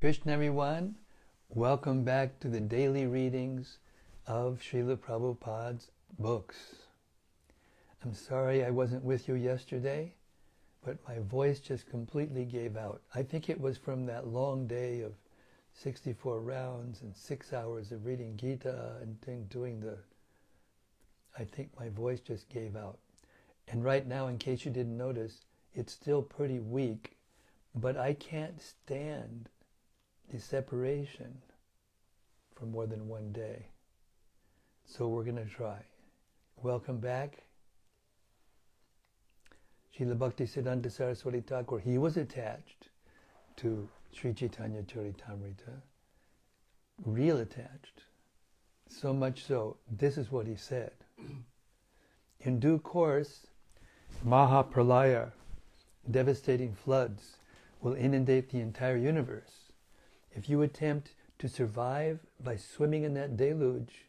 Krishna everyone, welcome back to the daily readings of Śrīla Prabhupada's books. I'm sorry I wasn't with you yesterday, but my voice just completely gave out. I think it was from that long day of 64 rounds and 6 hours of reading Gita and doing I think my voice just gave out. And right now, in case you didn't notice, it's still pretty weak, but I can't stand the separation for more than one day. So we're going to try. Welcome back. Srila Bhaktisiddhanta Saraswati Ṭhākura, he was attached to Sri Caitanya-caritämrta, real attached. So much so, this is what he said. In due course, Mahapralaya, devastating floods, will inundate the entire universe. If you attempt to survive by swimming in that deluge,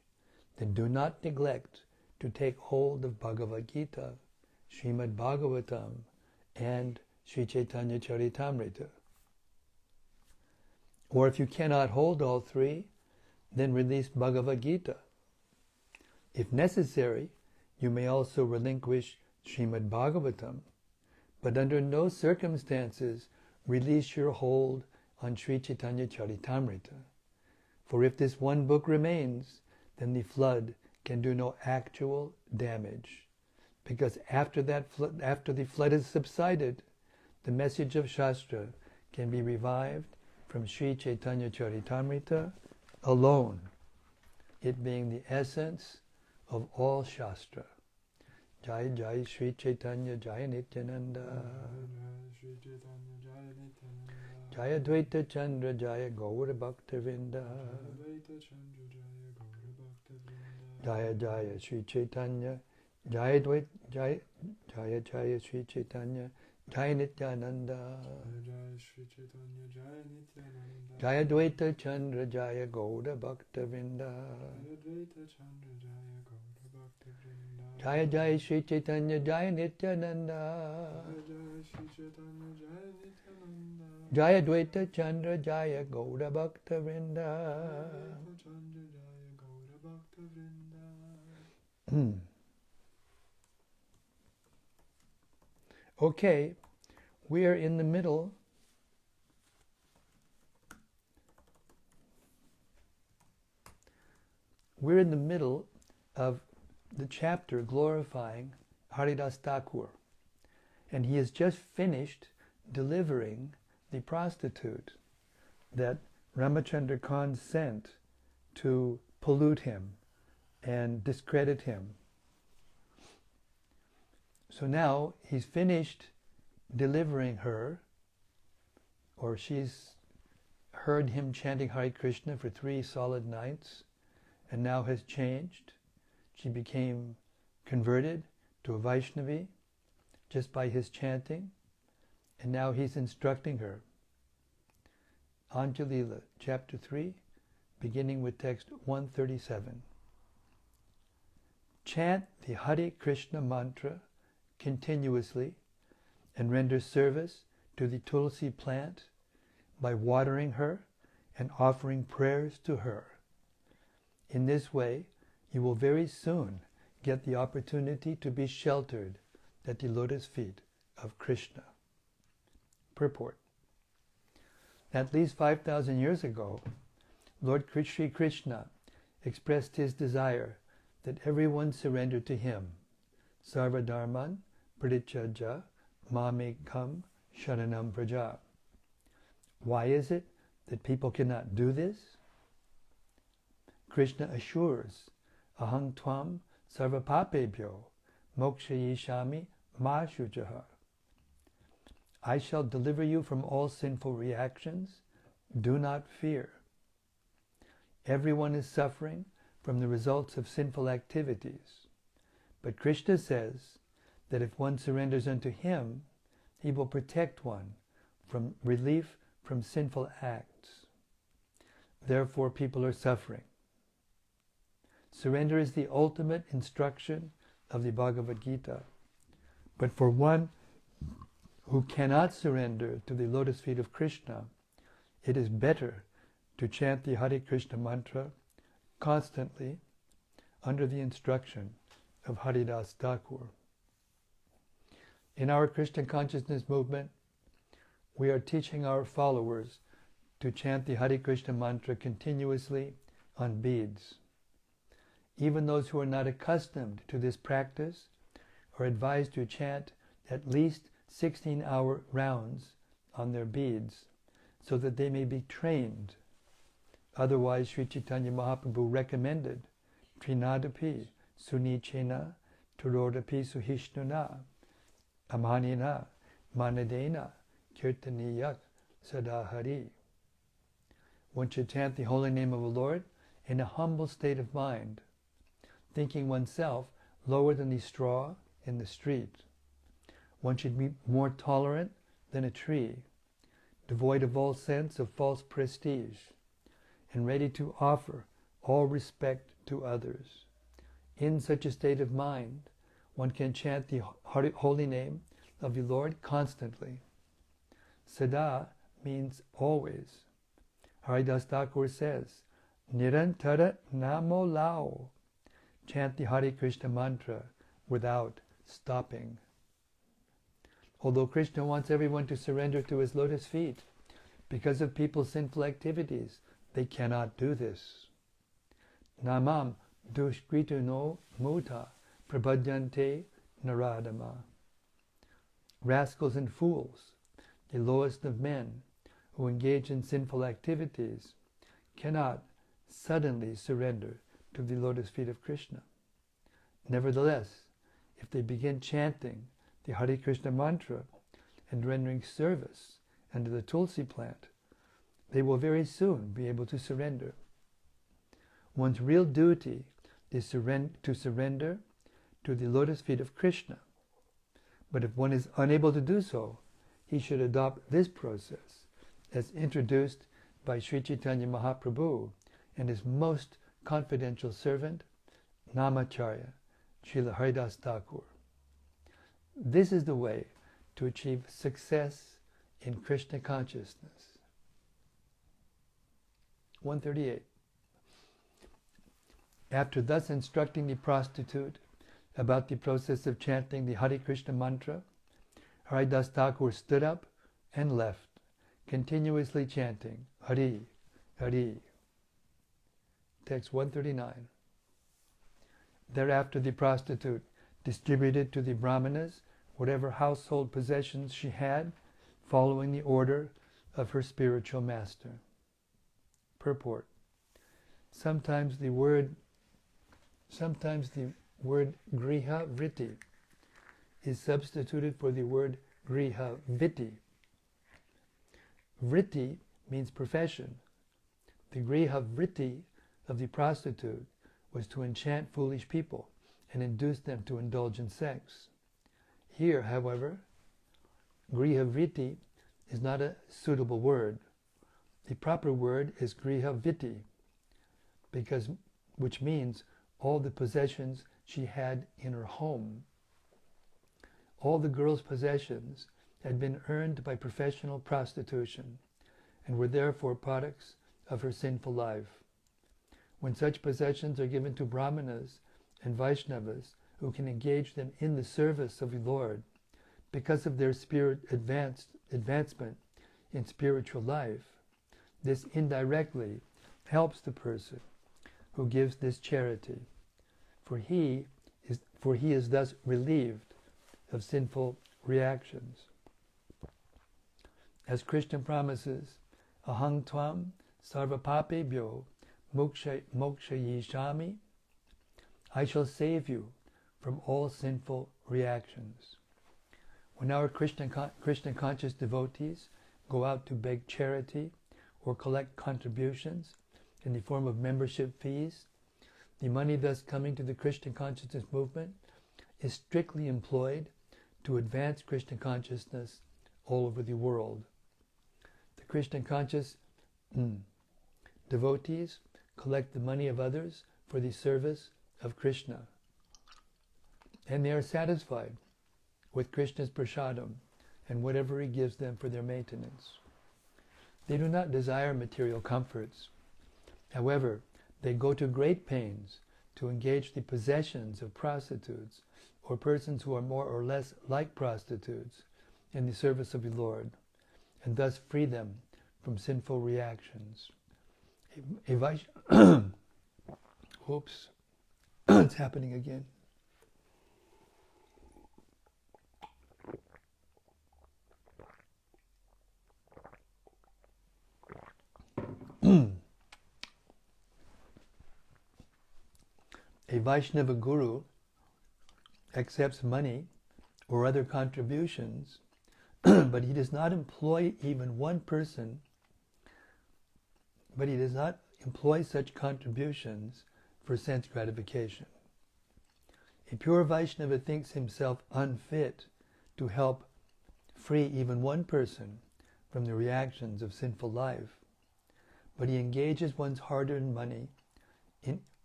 then do not neglect to take hold of Bhagavad Gita, Srimad Bhagavatam, and Sri Caitanya-caritämrta. Or if you cannot hold all three, then release Bhagavad Gita. If necessary, you may also relinquish Srimad Bhagavatam, but under no circumstances release your hold on Sri Caitanya-caritämrta. For if this one book remains, then the flood can do no actual damage. Because after the flood has subsided, the message of Shastra can be revived from Sri Caitanya-caritämrta alone, it being the essence of all Shastra. Jai Jai Sri Chaitanya Jaya Nityananda Jaya Dvaita Chandra Jaya Gaura Bhaktavinda Jaya Jaya Sri Chaitanya Jaya Dvaita Jaya Jaya Sri Chaitanya Jaya Nityananda Jaya Dvaita Chandra Jaya Gaura Bhaktavinda Jaya Jaya Sri Chaitanya Jaya Nityananda Jaya Dvaita Chandra Jaya Gaura Bhaktavinda. Okay, we are in the middle of the chapter glorifying Haridāsa Ṭhākura, and he has just finished delivering the prostitute that Ramachandra Khan sent to pollute him and discredit him. So now he's finished delivering her, or she's heard him chanting Hare Krishna for 3 solid nights, and now has changed. She became converted to a Vaishnavi just by his chanting, and now he's instructing her. Antya-līlā, chapter 3, beginning with text 137. Chant the Hare Krishna mantra continuously and render service to the tulsi plant by watering her and offering prayers to her. In this way, you will very soon get the opportunity to be sheltered at the lotus feet of Krishna. Purport. At least 5,000 years ago, Lord Sri Krishna expressed his desire that everyone surrender to him. Sarva dharman parityajya mamekam sharanam praja. Why is it that people cannot do this? Krishna assures, ahang tvam sarva papebhyo mokshayishami ma shujaha. I shall deliver you from all sinful reactions. Do not fear. Everyone is suffering from the results of sinful activities. But Krishna says that if one surrenders unto him, he will protect one from relief from sinful acts. Therefore, people are suffering. Surrender is the ultimate instruction of the Bhagavad Gita. But for one who cannot surrender to the lotus feet of Krishna, it is better to chant the Hare Krishna mantra constantly under the instruction of Haridāsa Ṭhākura. In our Krishna consciousness movement, we are teaching our followers to chant the Hare Krishna mantra continuously on beads. Even those who are not accustomed to this practice are advised to chant at least 16-hour rounds on their beads so that they may be trained. Otherwise, Sri Chaitanya Mahaprabhu recommended Trinadapi Sunichena Turodapi Suhishnuna Amanina Manadena Kirtaniyak Sadahari. One should chant the holy name of the Lord in a humble state of mind, thinking oneself lower than the straw in the street. One should be more tolerant than a tree, devoid of all sense of false prestige, and ready to offer all respect to others. In such a state of mind, one can chant the holy name of the Lord constantly. Sada means always. Haridāsa Ṭhākura says, Nirantara Namo Lao. Chant the Hare Krishna mantra without stopping. Although Krishna wants everyone to surrender to his lotus feet, because of people's sinful activities, they cannot do this. Namam dushkritu no muta prabhadyante naradama. Rascals and fools, the lowest of men, who engage in sinful activities, cannot suddenly surrender to the lotus feet of Krishna. Nevertheless, if they begin chanting the Hare Krishna mantra and rendering service under the tulsi plant, they will very soon be able to surrender. One's real duty is to surrender to the lotus feet of Krishna. But if one is unable to do so, he should adopt this process as introduced by Sri Chaitanya Mahaprabhu and his most confidential servant, Namacharya, Śrīla Haridāsa Ṭhākura. This is the way to achieve success in Krishna consciousness. 138. After thus instructing the prostitute about the process of chanting the Hare Krishna mantra, Haridāsa Ṭhākura stood up and left, continuously chanting Hari, Hari. Text 139. Thereafter the prostitute distributed to the brahmanas whatever household possessions she had, following the order of her spiritual master. Purport. Sometimes the word griha vritti is substituted for the word griha vitti. Vritti means profession. The griha vritti of the prostitute was to enchant foolish people and induce them to indulge in sex. Here, however, griha vritti is not a suitable word. The proper word is griha vitti, which means all the possessions she had in her home. All the girl's possessions had been earned by professional prostitution and were therefore products of her sinful life. When such possessions are given to brahmanas and Vaishnavas who can engage them in the service of the Lord, because of their advancement in spiritual life, this indirectly helps the person who gives this charity, for he is thus relieved of sinful reactions. As Krishna promises, Ahang tvam sarvapapebhyo mokshayishami, I shall save you from all sinful reactions. When our Krishna conscious devotees go out to beg charity or collect contributions in the form of membership fees, the money thus coming to the Krishna consciousness movement is strictly employed to advance Krishna consciousness all over the world. The Krishna conscious devotees collect the money of others for the service of Krishna, and they are satisfied with Krishna's prasadam and whatever he gives them for their maintenance. They do not desire material comforts. However, they go to great pains to engage the possessions of prostitutes or persons who are more or less like prostitutes in the service of the Lord, and thus free them from sinful reactions. Oops, it's happening again. A Vaishnava guru accepts money or other contributions, but he does not employ even one person, but he does not employ such contributions for sense gratification. A pure Vaishnava thinks himself unfit to help free even one person from the reactions of sinful life, but he engages one's hard-earned money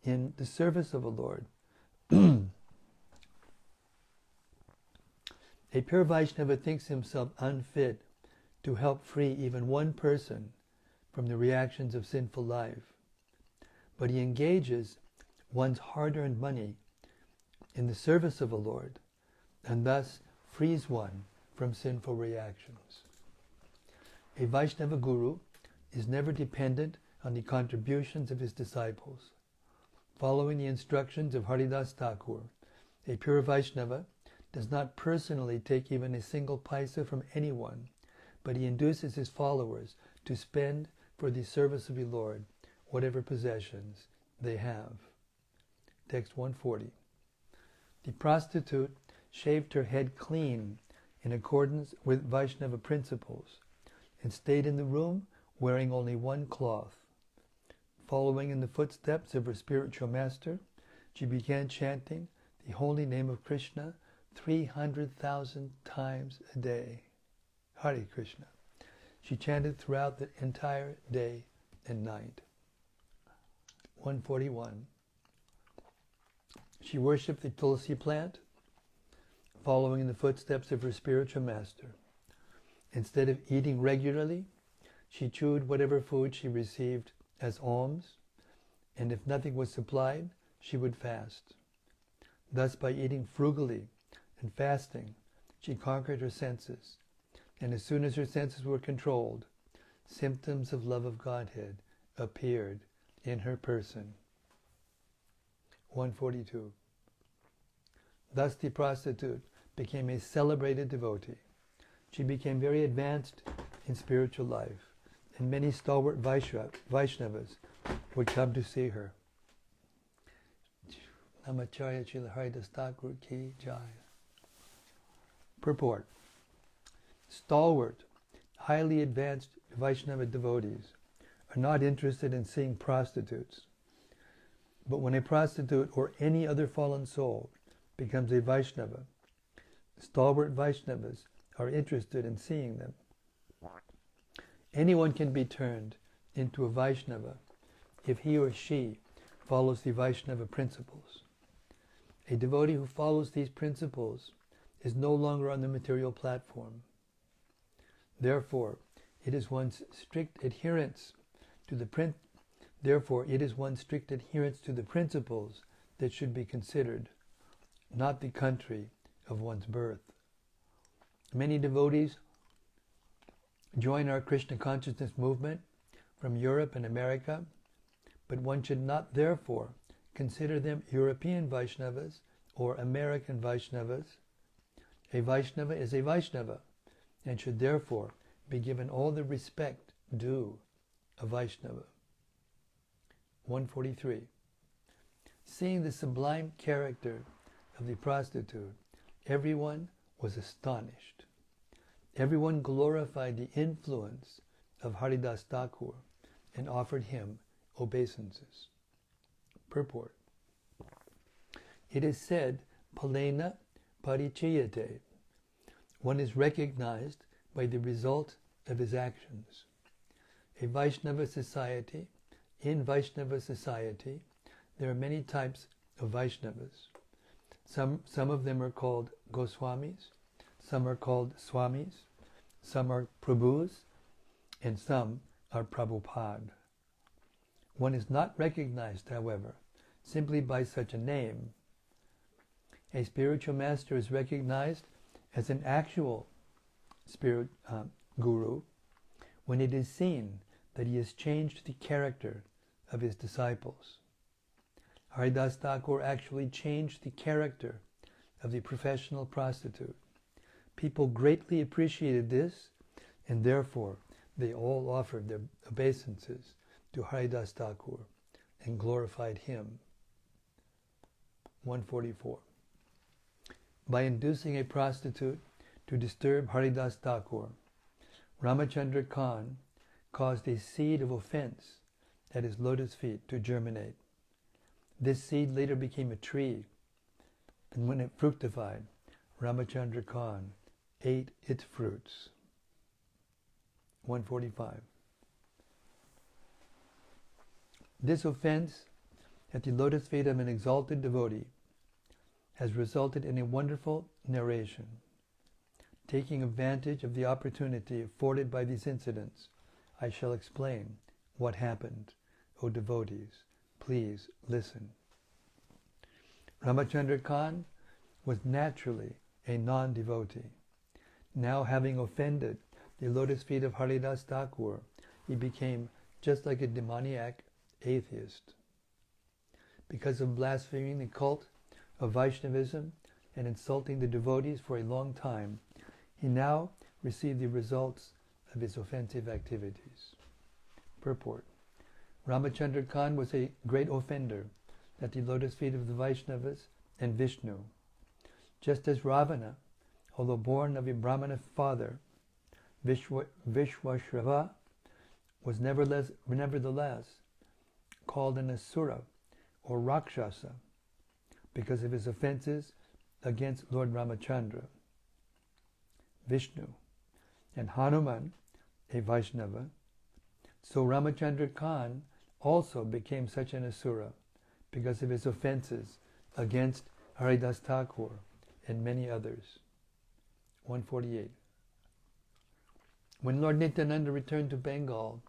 in the service of the Lord. A pure Vaishnava thinks himself unfit to help free even one person from the reactions of sinful life, but he engages one's hard-earned money in the service of the Lord, and thus frees one from sinful reactions. A Vaishnava guru is never dependent on the contributions of his disciples. Following the instructions of Haridāsa Ṭhākura, a pure Vaishnava does not personally take even a single paisa from anyone, but he induces his followers to spend for the service of the Lord whatever possessions they have. Text 140. The prostitute shaved her head clean in accordance with Vaishnava principles and stayed in the room wearing only one cloth. Following in the footsteps of her spiritual master, she began chanting the holy name of Krishna 300,000 times a day. Hare Krishna. She chanted throughout the entire day and night. 141. She worshipped the tulsi plant, following in the footsteps of her spiritual master. Instead of eating regularly, she chewed whatever food she received as alms, and if nothing was supplied, she would fast. Thus, by eating frugally and fasting, she conquered her senses, and as soon as her senses were controlled, symptoms of love of Godhead appeared in her person. 142. Thus the prostitute became a celebrated devotee. She became very advanced in spiritual life, and many stalwart Vaishnavas would come to see her. Namacharya Śrīla Haridāsa Ṭhākura ki jai. Purport. Stalwart, highly advanced Vaishnava devotees are not interested in seeing prostitutes. But when a prostitute or any other fallen soul becomes a Vaishnava, stalwart Vaishnavas are interested in seeing them. Anyone can be turned into a Vaishnava if he or she follows the Vaishnava principles. A devotee who follows these principles is no longer on the material platform. Therefore, it is one's strict adherence to the principles that should be considered, not the country of one's birth. Many devotees join our Krishna consciousness movement from Europe and America, but one should not therefore consider them European Vaishnavas or American Vaishnavas. A Vaishnava is a Vaishnava and should therefore be given all the respect due a Vaishnava. 143. Seeing the sublime character of the prostitute, everyone was astonished. Everyone glorified the influence of Haridāsa Ṭhākura and offered him obeisances. Purport. It is said, Palena parichayate. One is recognized by the result of his actions. In Vaishnava society, there are many types of Vaishnavas. Some of them are called Goswamis, some are called Swamis, some are Prabhus, and some are Prabhupada. One is not recognized, however, simply by such a name. A spiritual master is recognized as an actual spirit guru when it is seen that he has changed the character of his disciples. Haridāsa Ṭhākura actually changed the character of the professional prostitute. People greatly appreciated this, and therefore they all offered their obeisances to Haridāsa Ṭhākura and glorified him. 144. By inducing a prostitute to disturb Haridāsa Ṭhākura, Ramachandra Khan caused a seed of offense at his lotus feet to germinate. This seed later became a tree, and when it fructified, Ramachandra Khan ate its fruits. 145. This offense at the lotus feet of an exalted devotee has resulted in a wonderful narration. Taking advantage of the opportunity afforded by these incidents, I shall explain what happened. O devotees, please listen. Ramachandra Khan was naturally a non-devotee. Now, having offended the lotus feet of Haridāsa Ṭhākura, he became just like a demoniac atheist. Because of blaspheming the cult of Vaishnavism and insulting the devotees for a long time, he now received the results of his offensive activities. Purport. Ramachandra Khan was a great offender at the lotus feet of the Vaishnavas and Vishnu. Just as Ravana, although born of a Brahmana father, Vishwashrava, was nevertheless called an Asura or Rakshasa because of his offenses against Lord Ramachandra. Vishnu, and Hanuman, a Vaishnava, so Ramachandra Khan also became such an Asura because of his offenses against Haridāsa Ṭhākura and many others. 148. When Lord Nityananda returned to Bengal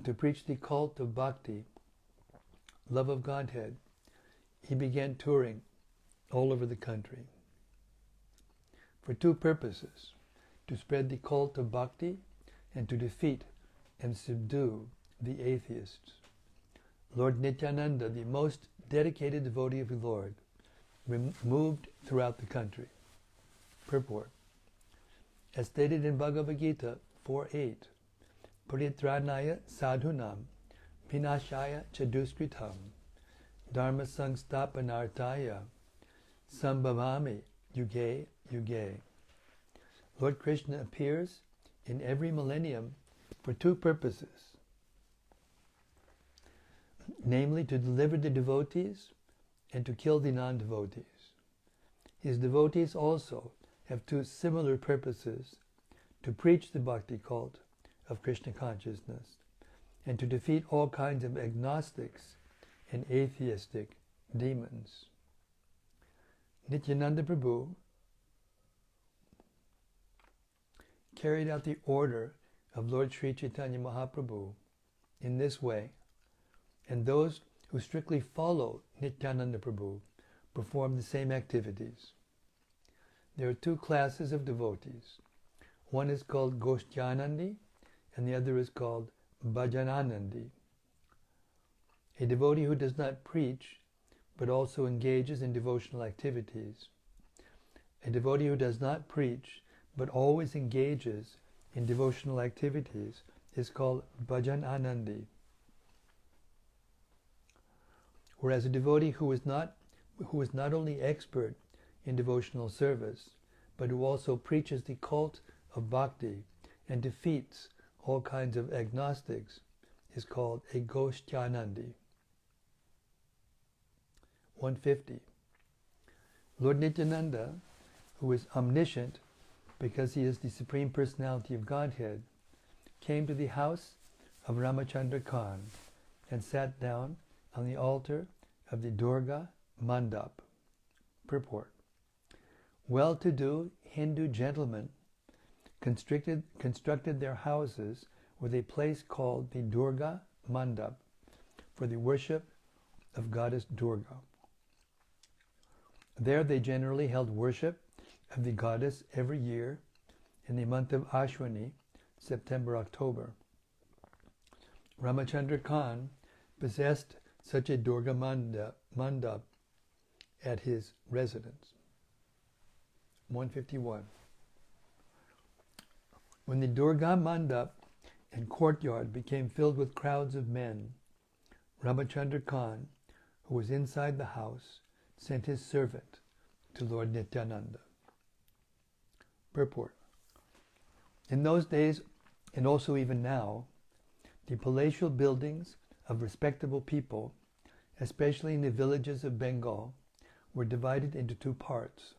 to preach the cult of bhakti, love of Godhead, he began touring all over the country for two purposes: to spread the cult of bhakti and to defeat and subdue the atheists. Lord Nityananda, the most dedicated devotee of the Lord, moved throughout the country. Purport. As stated in Bhagavad Gita 4.8, Paritranaya sadhunam vinashaya chaduskritam dharma sangstapanartaya sambhavami yuge yuge. Lord Krishna appears in every millennium for two purposes, namely to deliver the devotees and to kill the non-devotees. His devotees also have two similar purposes: to preach the bhakti cult of Krishna consciousness and to defeat all kinds of agnostics and atheistic demons. Nityananda Prabhu carried out the order of Lord Sri Chaitanya Mahaprabhu in this way, and those who strictly follow Nityananda Prabhu perform the same activities. There are two classes of devotees. One is called Goshtyanandi and the other is called Bhajananandi. A devotee who does not preach but also engages in devotional activities. A devotee who does not preach but always engages in devotional activities is called Bhajananandi. Whereas a devotee who is not only expert in devotional service, but who also preaches the cult of bhakti and defeats all kinds of agnostics, is called a Goshtyanandi. 150. Lord Nityananda, who is omniscient because he is the Supreme Personality of Godhead, came to the house of Ramachandra Khan and sat down on the altar of the Durga Mandap. Purport. Well-to-do Hindu gentlemen constructed their houses with a place called the Durga Mandap for the worship of goddess Durga. There they generally held worship of the goddess every year in the month of Ashwini, September-October. Ramachandra Khan possessed such a Durga Mandap at his residence. 151. When the Durga Mandap and courtyard became filled with crowds of men, Ramachandra Khan, who was inside the house, sent his servant to Lord Nityananda. Purport. In those days, and also even now, the palatial buildings of respectable people, especially in the villages of Bengal, were divided into two parts.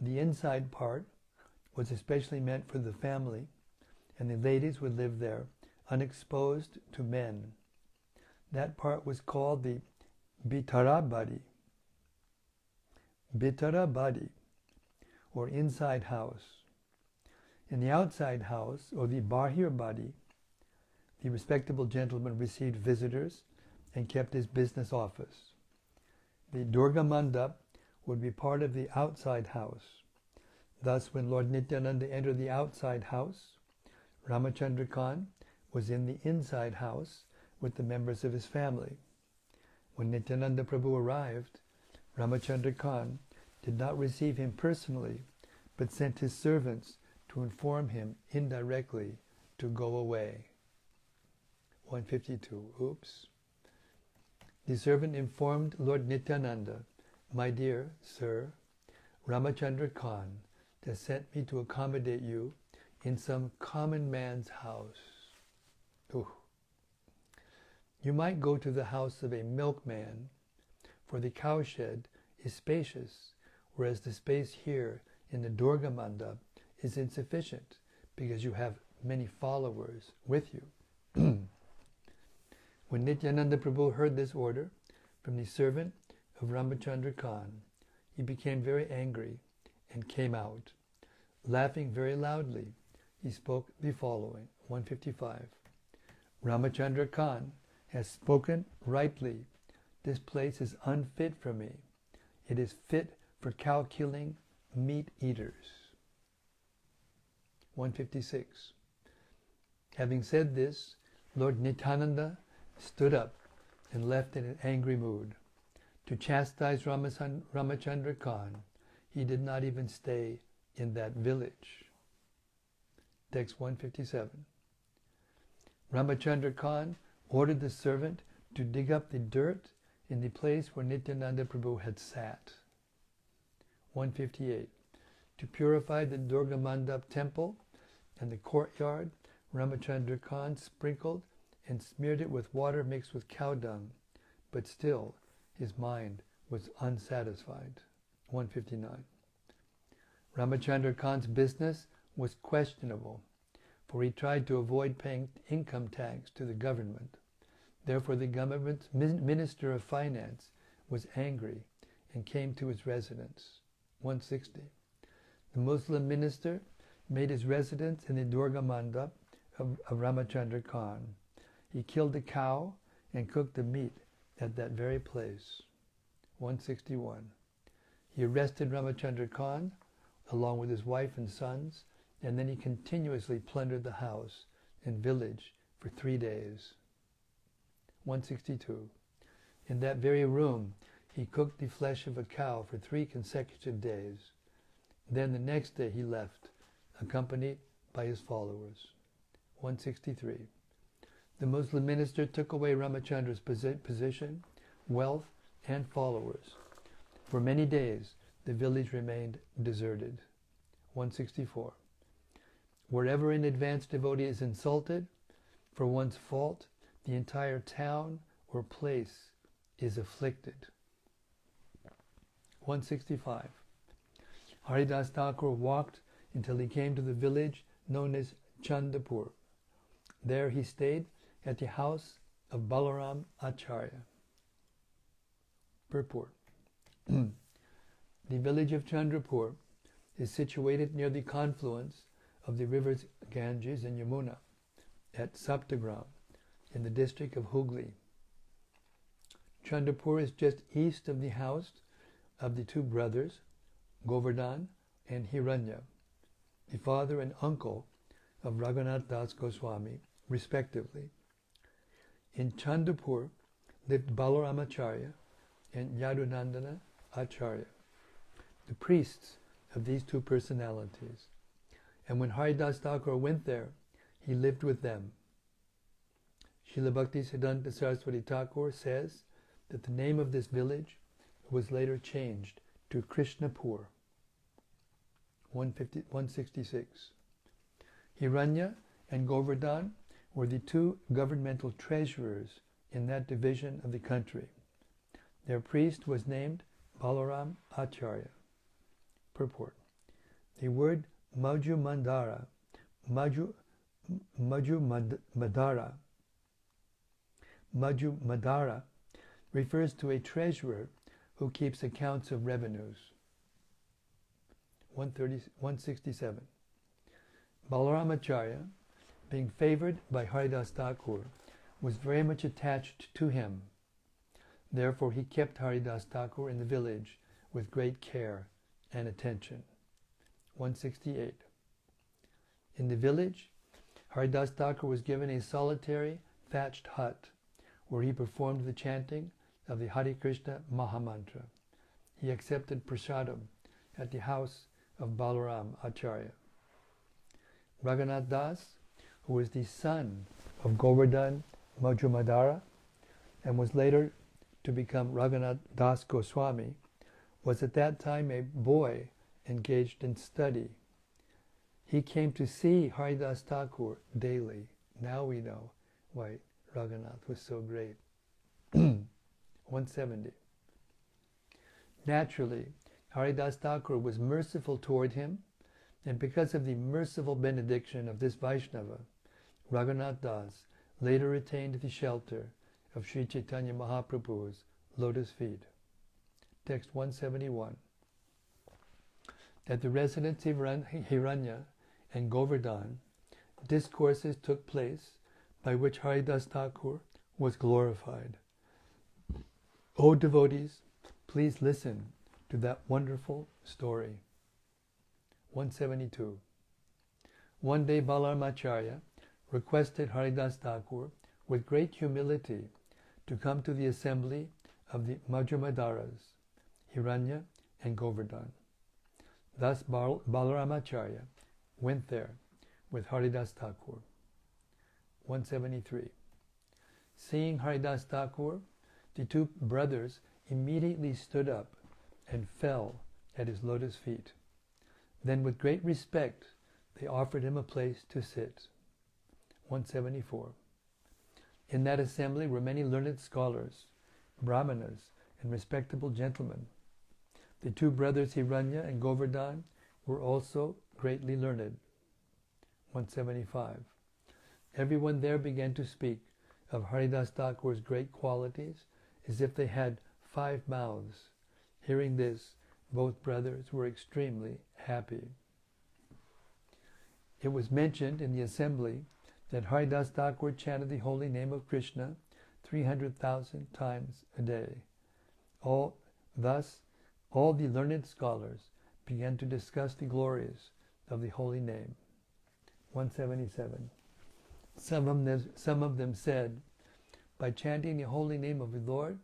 The inside part was especially meant for the family, and the ladies would live there, unexposed to men. That part was called the Bhitarabadi, or inside house. In the outside house, or the Bahirbadi, the respectable gentleman received visitors and kept his business office. The Durga Mandap would be part of the outside house. Thus, when Lord Nityananda entered the outside house, Ramachandra Khan was in the inside house with the members of his family. When Nityananda Prabhu arrived, Ramachandra Khan did not receive him personally, but sent his servants to inform him indirectly to go away. 152. Oops. The servant informed Lord Nityananda, "My dear sir, Ramachandra Khan has sent me to accommodate you in some common man's house. Ooh. You might go to the house of a milkman, for the cowshed is spacious, whereas the space here in the Durga Mandap is insufficient because you have many followers with you." When Nityananda Prabhu heard this order from the servant of Ramachandra Khan, he became very angry and came out. Laughing very loudly, he spoke the following, 155. "Ramachandra Khan has spoken rightly. This place is unfit for me. It is fit for cow-killing meat eaters." 156. Having said this, Lord Nityananda stood up and left in an angry mood. To chastise Ramachandra Khan, he did not even stay in that village. Text 157. Ramachandra Khan ordered the servant to dig up the dirt in the place where Nityananda Prabhu had sat. 158. To purify the Durga Mandap temple and the courtyard, Ramachandra Khan sprinkled and smeared it with water mixed with cow dung, but still his mind was unsatisfied. 159. Ramachandra Khan's business was questionable, for he tried to avoid paying income tax to the government. Therefore the government's Minister of Finance was angry and came to his residence. 160. The Muslim minister made his residence in the Durga Mandap of Ramachandra Khan. He killed a cow and cooked the meat at that very place. 161. He arrested Ramachandra Khan along with his wife and sons, and then he continuously plundered the house and village for 3 days. 162. In that very room, he cooked the flesh of a cow for 3 consecutive days. Then the next day he left, accompanied by his followers. 163. The Muslim minister took away Ramachandra's position, wealth, and followers. For many days, the village remained deserted. 164. Wherever an advanced devotee is insulted for one's fault, the entire town or place is afflicted. 165. Haridāsa Ṭhākura walked until he came to the village known as Chandapur. There he stayed at the house of Balaram Acharya. Purport. The village of Chandrapur is situated near the confluence of the rivers Ganges and Yamuna, at Saptagram in the district of Hooghly. Chandrapur is just east of the house of the two brothers, Govardhan and Hiranya, the father and uncle of Raghunath Das Goswami, respectively. In Chandrapur lived Balaramacharya and Yadunandana Acharya, the priests of these two personalities. And when Haridāsa Ṭhākura went there, he lived with them. Śrīla Bhaktisiddhanta Saraswati Thakur says that the name of this village was later changed to Krishnapur. 166. Hiranya and Govardhan were the two governmental treasurers in that division of the country. Their priest was named Balaram Acharya. Purport. The word Madhya Madhara refers to a treasurer who keeps accounts of revenues. 167. Balaramacharya, being favored by Haridāsa Ṭhākura, was very much attached to him. Therefore he kept Haridāsa Ṭhākura in the village with great care and attention. 168. In the village, Haridāsa Ṭhākura was given a solitary thatched hut where he performed the chanting of the Hare Krishna Mahamantra. He accepted prasadam at the house of Balaram Acharya. Raghunath Das, who was the son of Govardhan Madhya and was later to become Raghunath Das Goswami, was at that time a boy engaged in study. He came to see Haridāsa Ṭhākura daily. Now we know why Raghunath was so great. 170. Naturally, Haridāsa Ṭhākura was merciful toward him, and because of the merciful benediction of this Vaishnava, Raghunath Das later attained the shelter of Sri Chaitanya Mahaprabhu's lotus feet. Text 171. At the residence of Hiranya and Govardhan, discourses took place by which Haridāsa Ṭhākura was glorified. O devotees, please listen to that wonderful story. 172. One day Balaramacharya requested Haridāsa Ṭhākura with great humility to come to the assembly of the Madhyamadaras, Hiranya and Govardhan. Thus Balaramacharya went there with Haridāsa Ṭhākura. 173. Seeing Haridāsa Ṭhākura, the two brothers immediately stood up and fell at his lotus feet. Then with great respect they offered him a place to sit. 174. In that assembly were many learned scholars, brahmanas, and respectable gentlemen. The two brothers Hiranya and Govardhan were also greatly learned. 175. Everyone there began to speak of Haridāsa Ṭhākura's great qualities as if they had 5 mouths. Hearing this, both brothers were extremely happy. It was mentioned in the assembly that Haridāsa Ṭhākura chanted the holy name of Krishna 300,000 times a day. Thus, all the learned scholars began to discuss the glories of the holy name. 177. Some of them said, by chanting the holy name of the Lord,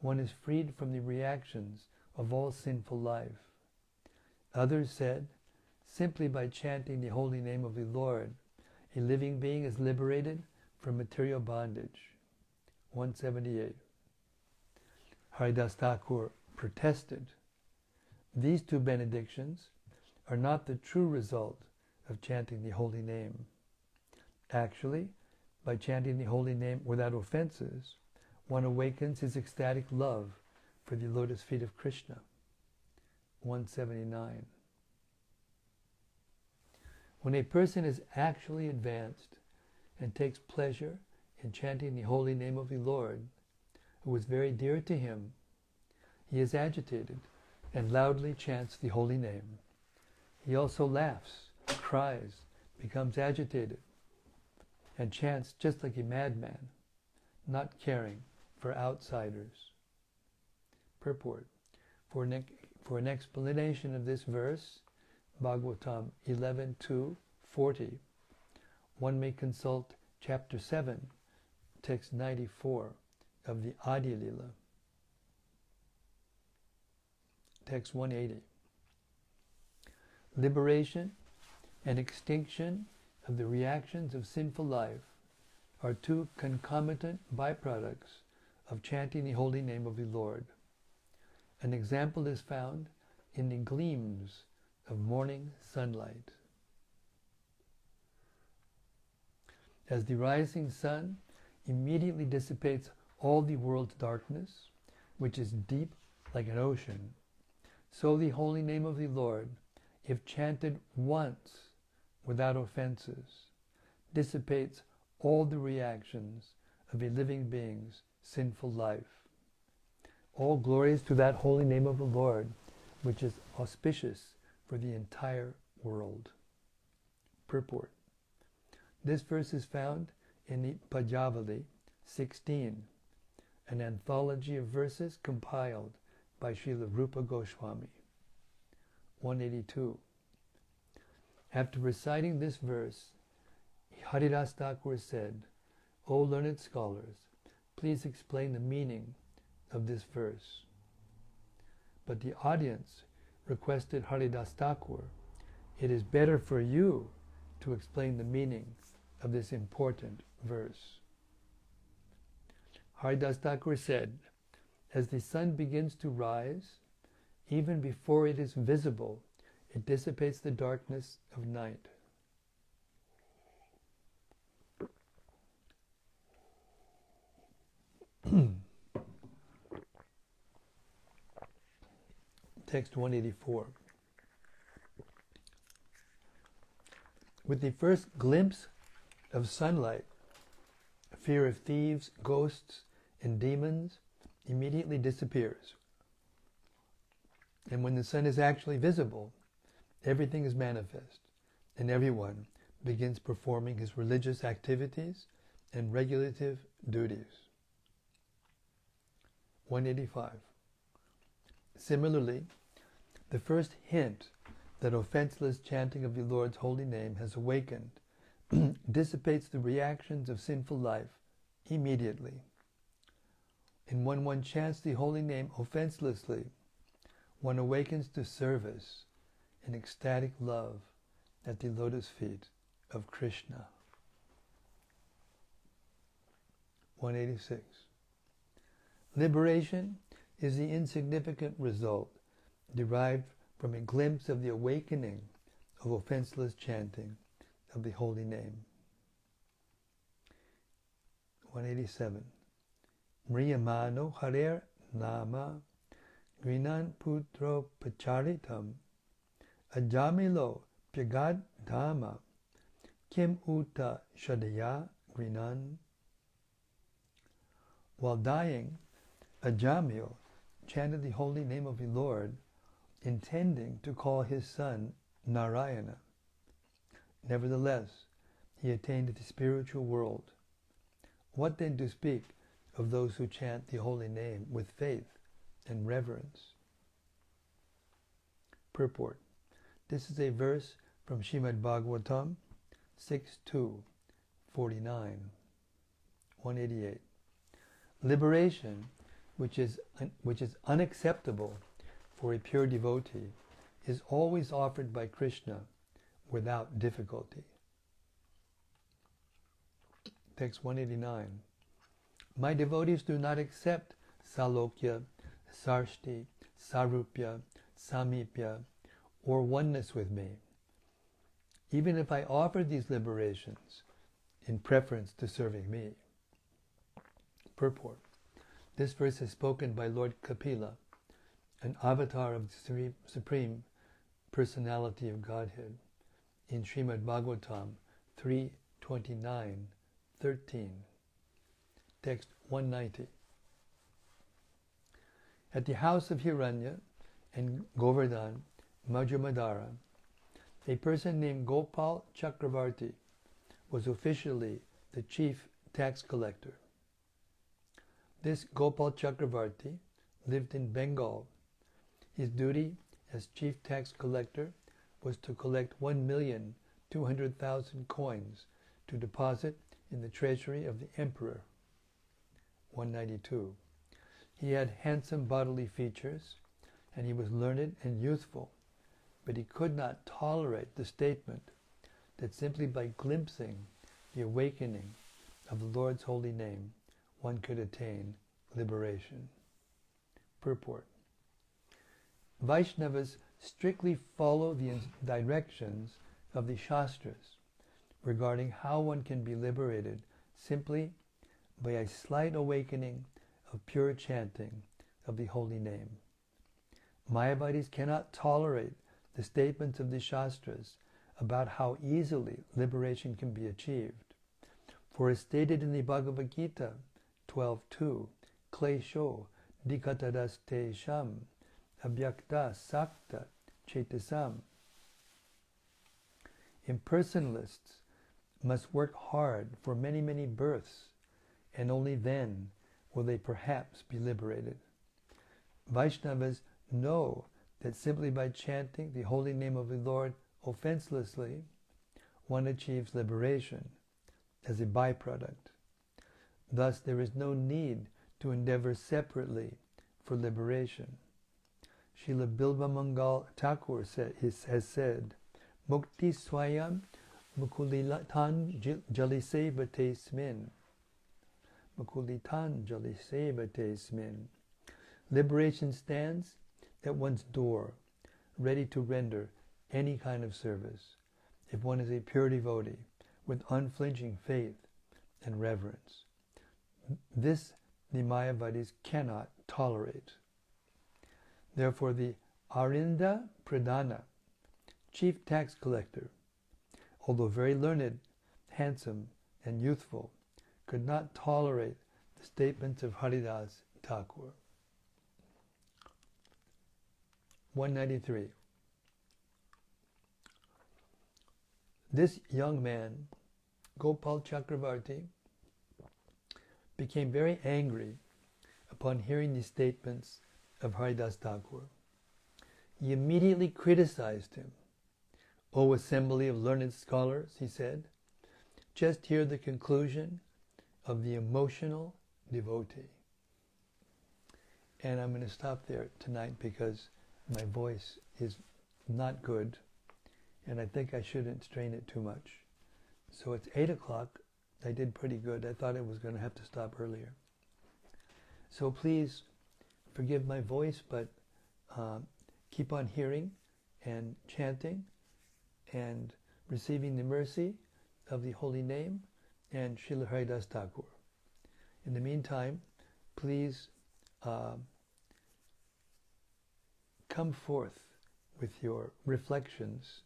one is freed from the reactions of all sinful life. Others said, simply by chanting the holy name of the Lord, a living being is liberated from material bondage. 178. Haridāsa Ṭhākura protested, these two benedictions are not the true result of chanting the holy name. Actually, by chanting the holy name without offenses, one awakens his ecstatic love for the lotus feet of Krishna. 179. When a person is actually advanced and takes pleasure in chanting the holy name of the Lord, who is very dear to him, he is agitated and loudly chants the holy name. He also laughs, cries, becomes agitated. and chants just like a madman, not caring for outsiders. Purport. For an explanation of this verse, Bhagavatam 11.2.40, one may consult chapter 7, text 94 of the Antya-līlā. Text 180. Liberation and extinction of the reactions of sinful life are two concomitant byproducts of chanting the holy name of the Lord. An example is found in the gleams of morning sunlight. As the rising sun immediately dissipates all the world's darkness, which is deep like an ocean, so the holy name of the Lord, if chanted once without offenses, dissipates all the reactions of a living being's sinful life. All glories to that holy name of the Lord, which is auspicious for the entire world. Purport. This verse is found in the Pajavali 16, an anthology of verses compiled by Śrīla Rupa Goswami. 182. After reciting this verse, Haridāsa Ṭhākura said, "O learned scholars, please explain the meaning of this verse." But the audience requested Haridāsa Ṭhākura, "It is better for you to explain the meaning of this important verse." Haridāsa Ṭhākura said, "As the sun begins to rise, even before it is visible, it dissipates the darkness of night. Text 184. With the first glimpse of sunlight, fear of thieves, ghosts, and demons immediately disappears. And when the sun is actually visible, everything is manifest, and everyone begins performing his religious activities and regulative duties. 185. Similarly, the first hint that offenseless chanting of the Lord's holy name has awakened dissipates the reactions of sinful life immediately. And when one chants the holy name offenselessly, one awakens to service and ecstatic love at the lotus feet of Krishna. 186. Liberation is the insignificant result derived from a glimpse of the awakening of offenseless chanting of the holy name. 187. Mriyamano harer nama grinan putro pacharitam ajamilo pyagad dhamma kim uta shadaya grinan. While dying, Ajamil chanted the holy name of the Lord, intending to call his son Narayana. Nevertheless, he attained the spiritual world. What then to speak of those who chant the holy name with faith and reverence? Purport. This is a verse from Śrīmad Bhagavatam 6.2.49, 188. Liberation, which is unacceptable for a pure devotee, is always offered by Krishna without difficulty. Text 189. My devotees do not accept salokya, sarshti, sarupya, samipya, or oneness with me, even if I offer these liberations in preference to serving me. Purport. This verse is spoken by Lord Kapila, an avatar of the Supreme Personality of Godhead, in Śrīmad Bhagavatam 3.29.13. Text 190. At the house of Hiranya and Govardhan Majjamadara, a person named Gopal Chakravarti was officially the chief tax collector. This Gopal Chakravarti lived in Bengal. His duty as chief tax collector was to collect 1,200,000 coins to deposit in the treasury of the emperor. 192. He had handsome bodily features, and he was learned and youthful, but he could not tolerate the statement that simply by glimpsing the awakening of the Lord's holy name, one could attain liberation. Purport. Vaishnavas strictly follow the directions of the Shastras regarding how one can be liberated simply by a slight awakening of pure chanting of the holy name. Mayavadis cannot tolerate the statements of the Shastras about how easily liberation can be achieved. For as stated in the Bhagavad Gita 12.2, Klesho dikatadaste sham abhyakta sakta chetasam. Impersonalists must work hard for many, many births, and only then will they perhaps be liberated. Vaishnavas know that simply by chanting the holy name of the Lord offenselessly, one achieves liberation as a byproduct. Thus, there is no need to endeavor separately for liberation. Srila Bilva Mangal Ṭhākura has said, Mukti swayam mukulitan jalisevate smin. Mukulitan jalisevate smin. Liberation stands at one's door, ready to render any kind of service, if one is a pure devotee with unflinching faith and reverence. This the Mayavadis cannot tolerate. Therefore, the Arinda Pradhana, chief tax collector, although very learned, handsome, and youthful, could not tolerate the statements of Haridāsa Ṭhākura. 193. This young man, Gopal Chakravarti, became very angry upon hearing the statements of Haridāsa Ṭhākura. He immediately criticized him. O assembly of learned scholars, he said, just hear the conclusion of the emotional devotee. And I'm going to stop there tonight because my voice is not good, and I think I shouldn't strain it too much. So it's 8 o'clock. I did pretty good. I thought I was going to have to stop earlier. So please forgive my voice, but keep on hearing and chanting and receiving the mercy of the holy name and Srila Haridāsa Ṭhākura. In the meantime, please come forth with your reflections,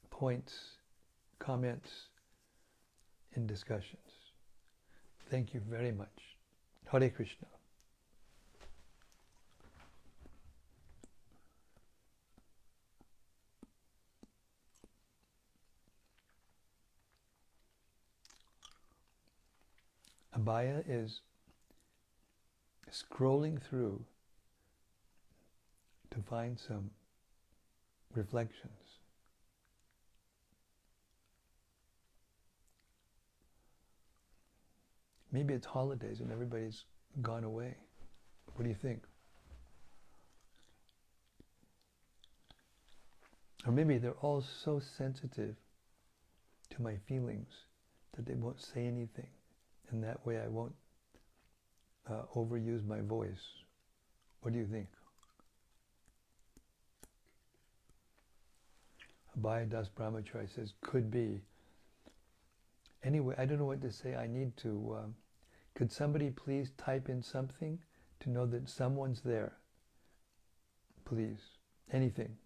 points, comments, and discussions. Thank you very much. Hare Krishna. Abhaya is scrolling through to find some reflections. Maybe it's holidays and everybody's gone away. What do you think? Or maybe they're all so sensitive to my feelings that they won't say anything. And that way I won't overuse my voice. What do you think? Abhaya Das Brahmachari says, could be. Anyway, I don't know what to say. I need to... could somebody please type in something to know that someone's there? Please. Anything.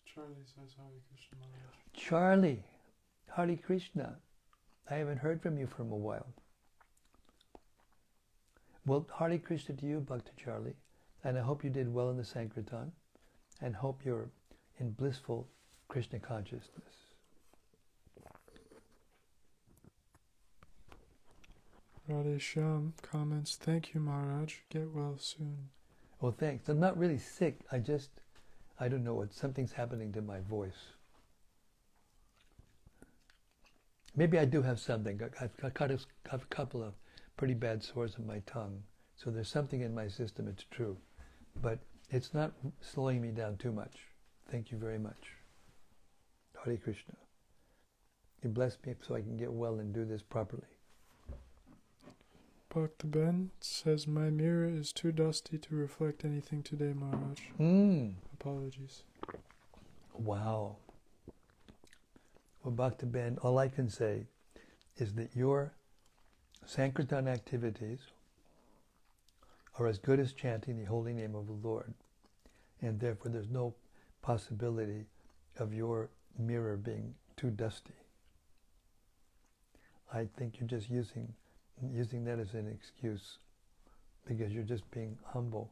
Charlie says Hare Krishna Maharaj. Charlie, Hare Krishna. I haven't heard from you for a while. Well, Hare Krishna to you, Bhakta Charlie, and I hope you did well in the Sankirtan, and hope you're in blissful Krishna consciousness. Radhe Shyam comments, thank you, Maharaj. Get well soon. Well, thanks. I'm not really sick. I don't know what, something's happening to my voice. Maybe I do have something. I've got a couple of pretty bad sores on my tongue. So there's something in my system, it's true. But it's not slowing me down too much. Thank you very much. Hare Krishna. You bless me so I can get well and do this properly. Bhakta Ben says, my mirror is too dusty to reflect anything today, Maharaj. Apologies. Wow. Well, Bhakta Ben, all I can say is that your Sankirtan activities are as good as chanting the holy name of the Lord. And therefore there's no possibility of your mirror being too dusty. I think you're just using that as an excuse because you're just being humble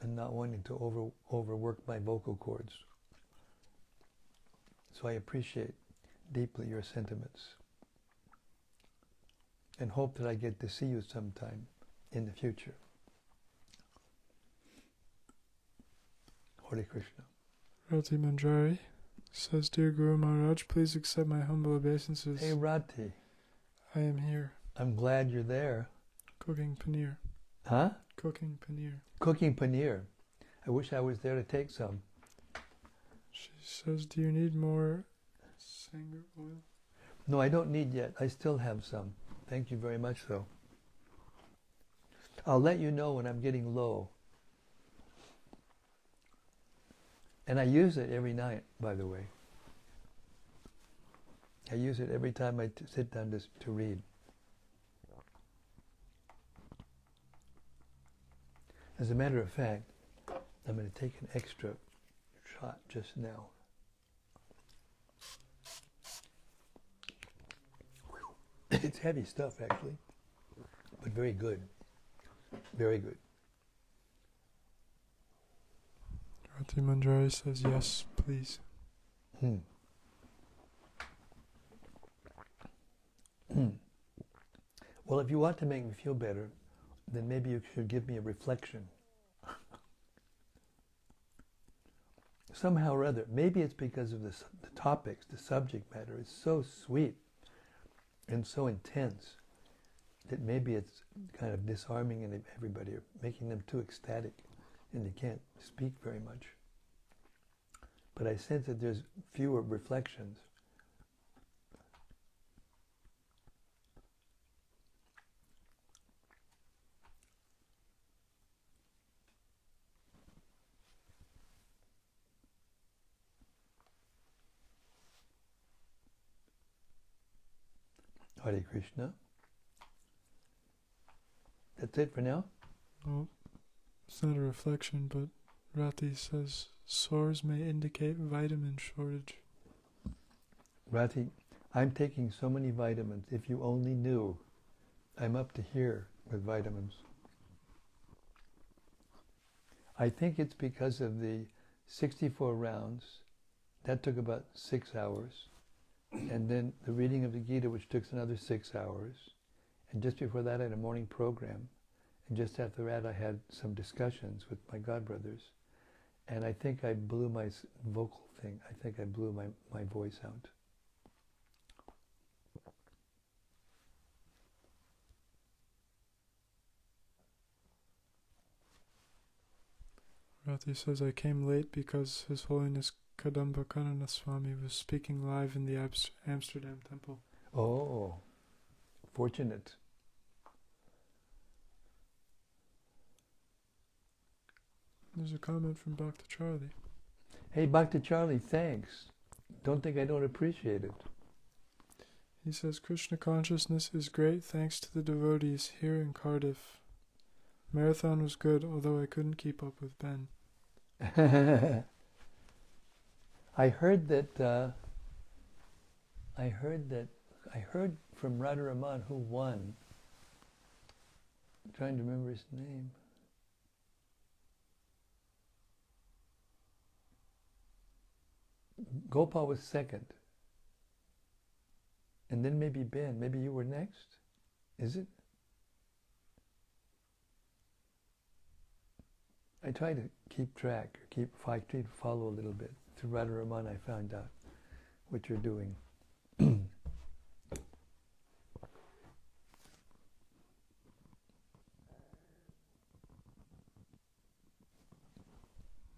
and not wanting to overwork my vocal cords. So I appreciate deeply your sentiments and hope that I get to see you sometime in the future. Hare Krishna. Rati Manjari says, Dear Guru Maharaj, please accept my humble obeisances. Hey Rati. I am here. I'm glad you're there. Cooking paneer. Huh? Cooking paneer. Cooking paneer. I wish I was there to take some. She says, do you need more Sanger oil? No, I don't need yet. I still have some. Thank you very much, though. I'll let you know when I'm getting low. And I use it every night, by the way. I use it every time I sit down to read. As a matter of fact, I'm going to take an extra shot just now. It's heavy stuff, actually, but very good. Very good. Rati Manjari says, yes, please. Well, if you want to make me feel better, then maybe you should give me a reflection. Somehow or other. Maybe it's because of the topics, the subject matter is so sweet and so intense that maybe it's kind of disarming in everybody, or making them too ecstatic and they can't speak very much. But I sense that there's fewer reflections. Hare Krishna. That's it for now? Well, it's not a reflection, but Rati says, sores may indicate vitamin shortage. Rati, I'm taking so many vitamins. If you only knew, I'm up to here with vitamins. I think it's because of the 64 rounds. That took about 6 hours. And then the reading of the Gita, which took another 6 hours. And just before that, I had a morning program. And just after that, I had some discussions with my godbrothers. And I think I blew my vocal thing. I think I blew my voice out. Rati says, I came late because His Holiness Kadamba Kanana Swami was speaking live in the Amsterdam temple. Oh, fortunate. There's a comment from Bhakta Charlie. Hey, Bhakta Charlie, thanks. Don't think I don't appreciate it. He says, Krishna consciousness is great thanks to the devotees here in Cardiff. Marathon was good, although I couldn't keep up with Ben. I heard from Radharaman who won. I'm trying to remember his name. Gopal was second. And then maybe Ben. Maybe you were next? Is it? I try to keep track, I try to follow a little bit. Through Radharaman I found out what you're doing.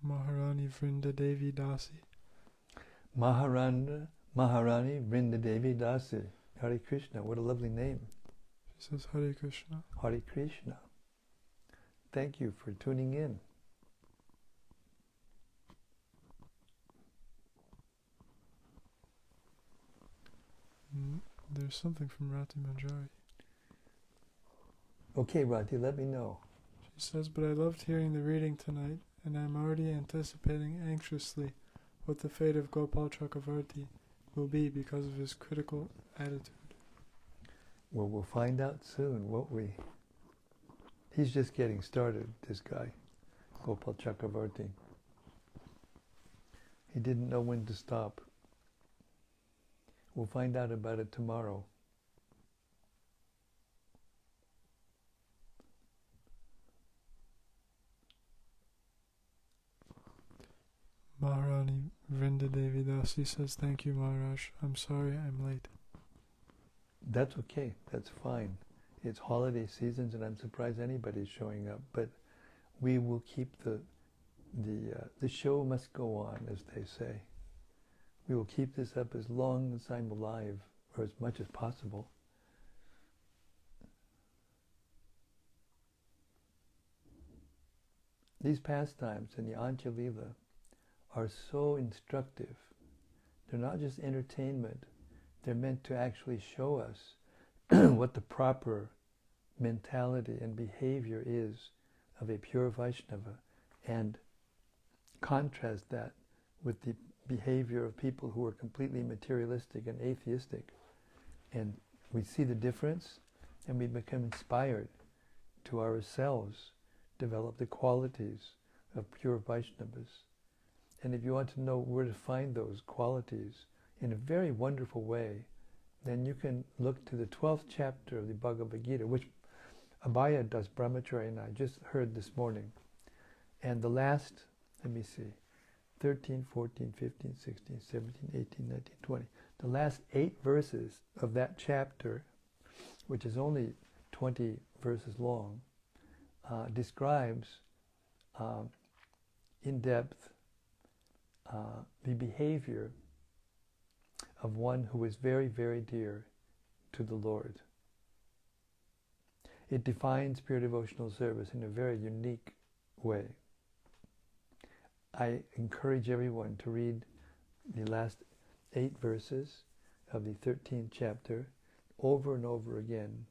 Maharani Vrinda Devi Dasi. Maharani Vrinda Devi Dasi. Hare Krishna, what a lovely name. She says Hare Krishna. Hare Krishna. Thank you for tuning in. There's something from Rati Manjari. Okay, Rati, let me know. She says, but I loved hearing the reading tonight, and I'm already anticipating anxiously what the fate of Gopal Chakravarti will be because of his critical attitude. Well, we'll find out soon, won't we? He's just getting started, this guy, Gopal Chakravarti. He didn't know when to stop. We'll find out about it tomorrow. Maharani Vrinda Devi Dasi says, thank you, Maharaj. I'm sorry I'm late. That's okay. That's fine. It's holiday seasons, and I'm surprised anybody's showing up. But we will keep the show must go on, as they say. We will keep this up as long as I'm alive, or as much as possible. These pastimes in the Antya-līlā are so instructive. They're not just entertainment. They're meant to actually show us what the proper mentality and behavior is of a pure Vaishnava, and contrast that with the behavior of people who are completely materialistic and atheistic. And we see the difference, and we become inspired to ourselves develop the qualities of pure Vaishnavas. And if you want to know where to find those qualities in a very wonderful way, then you can look to the 12th chapter of the Bhagavad Gita, which Abhaya Das Brahmacharya and I just heard this morning. And the last, 13, 14, 15, 16, 17, 18, 19, 20. The last 8 verses of that chapter, which is only 20 verses long, describes in depth the behavior of one who is very, very dear to the Lord. It defines pure devotional service in a very unique way. I encourage everyone to read the last 8 verses of the 13th chapter over and over again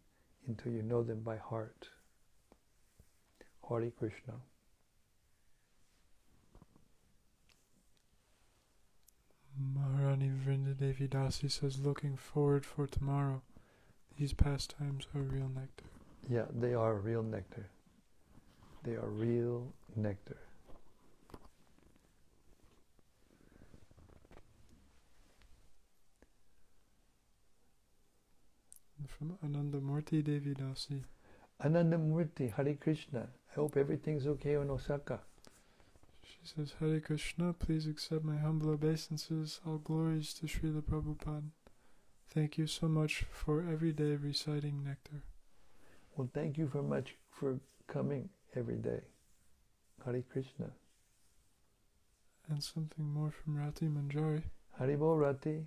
until you know them by heart. Hare Krishna. Maharani Vrinda Devi Dasi says, looking forward for tomorrow. These pastimes are real nectar. Yeah, they are real nectar. They are real nectar. From Anandamurti Devi Dasi. Anandamurti, Hare Krishna. I hope everything's okay in Osaka. She says, Hare Krishna, please accept my humble obeisances. All glories to Śrīla Prabhupada. Thank you so much for every day reciting nectar. Well, thank you very much for coming every day. Hare Krishna. And something more from Rati Manjari. Haribol Rati.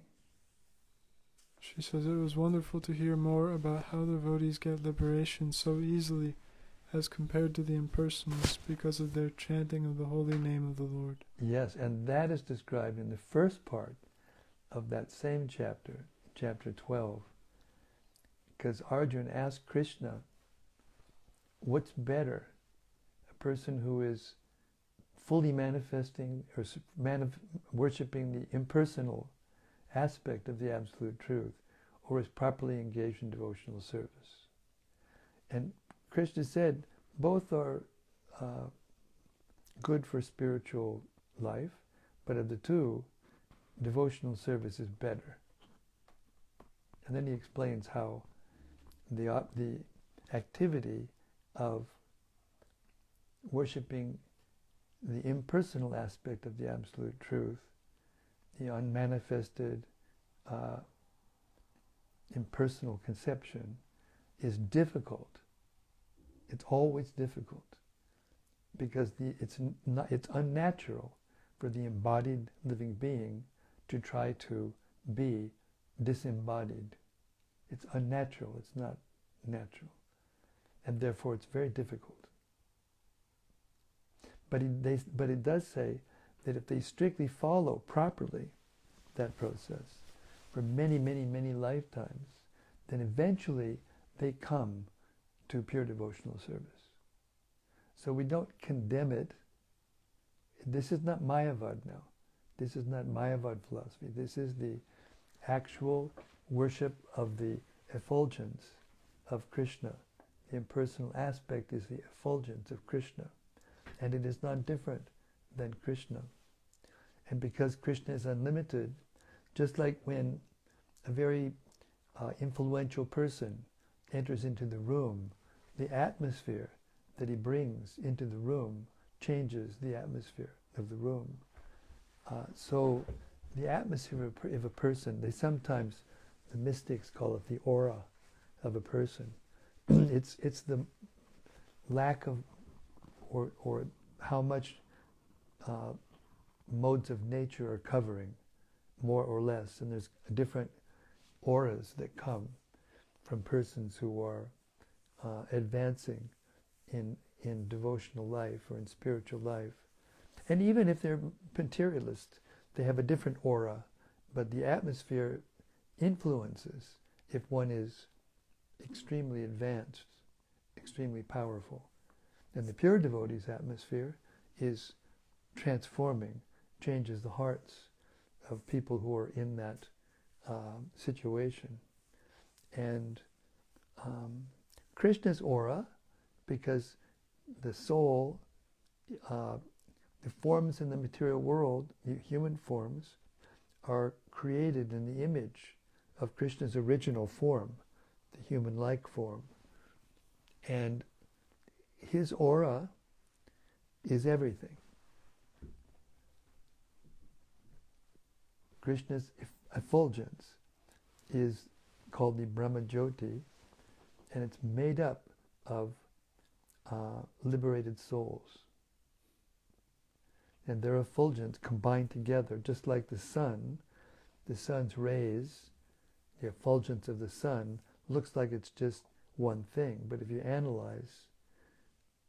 She says it was wonderful to hear more about how devotees get liberation so easily as compared to the impersonalists because of their chanting of the holy name of the Lord. Yes, and that is described in the first part of that same chapter, chapter 12. Because Arjuna asked Krishna, what's better? A person who is fully manifesting or worshipping the impersonal aspect of the absolute truth, or is properly engaged in devotional service. And Krishna said both are good for spiritual life, but of the two, devotional service is better. And then he explains how the activity of worshipping the impersonal aspect of the Absolute Truth, the unmanifested, impersonal conception, is difficult. It's always difficult because it's unnatural for the embodied living being to try to be disembodied. It's unnatural, it's not natural. And therefore it's very difficult. But it does say that if they strictly follow properly that process for many, many, many lifetimes, then eventually they come to pure devotional service. So we don't condemn it. This is not Mayavad now. This is not Mayavad philosophy. This is the actual worship of the effulgence of Krishna. The impersonal aspect is the effulgence of Krishna. And it is not different than Krishna. And because Krishna is unlimited, just like when a very influential person enters into the room, the atmosphere that he brings into the room changes the atmosphere of the room. So the atmosphere of a person, the mystics call it the aura of a person. It's the lack of, or how much modes of nature are covering, more or less. And there's different auras that come from persons who are advancing in devotional life or in spiritual life. And even if they're materialist, they have a different aura, but the atmosphere influences if one is extremely advanced, extremely powerful. And the pure devotee's atmosphere is transforming, changes the hearts of people who are in that situation. And Krishna's aura, because the soul, the forms in the material world, the human forms, are created in the image of Krishna's original form, the human-like form. And his aura is everything. Krishna's effulgence is called the Brahma Jyoti, and it's made up of liberated souls. And their effulgence combined together, just like the sun's rays, the effulgence of the sun looks like it's just one thing, but if you analyze,